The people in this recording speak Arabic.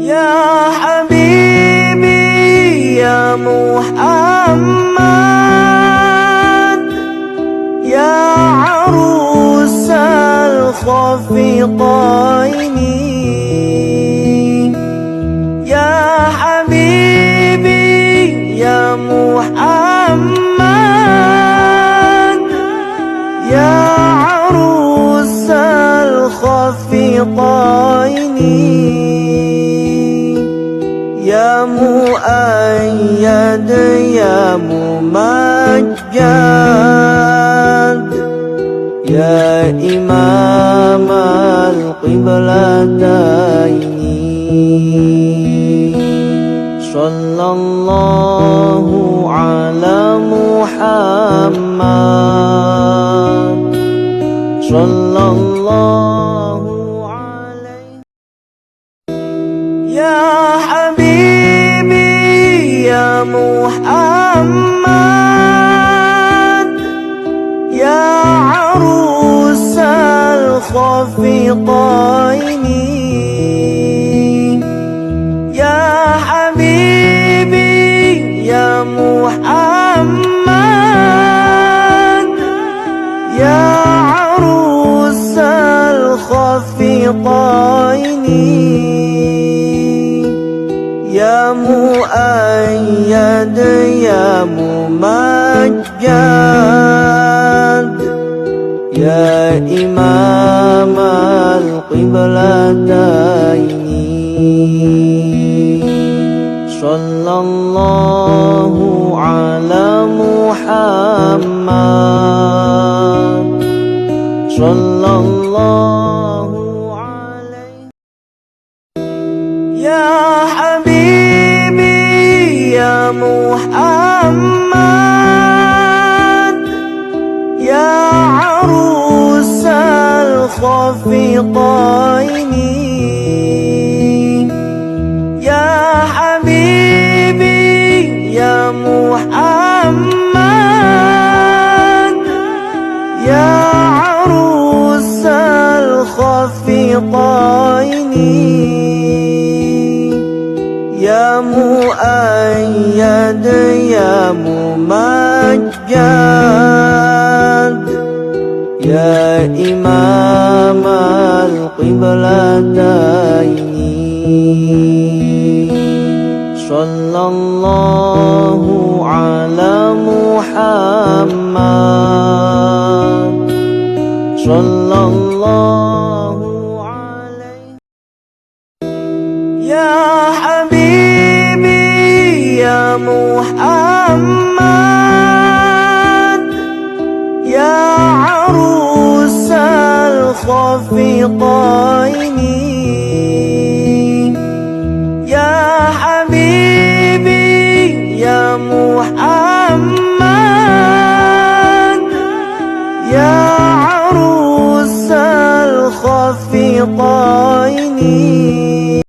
يا حبيبي يا محمد يا عروس الخفيقين يا حبيبي يا محمد يا عروس الخفيقين يا مؤيد يا ممجد يا إمام القبلتين صلى الله على محمد صلى الله عليه يا حبيبي يا محمد يا عروس الخفيقين يا حبيبي يا محمد يا عروس الخفيقين يا مؤيد يا ممجد يا إمام القبلتين صلى الله على محمد صلى الله عليه يا حبيبي يا محمد يا عروس الخفيقين يا حبيبي يا محمد يا عروس الخفيقين يا مؤيد يا ممجد يا إمام القبلتين صلى الله على محمد صلى الله عليه يا حبيبي يا محمد يا عروس الخفيقين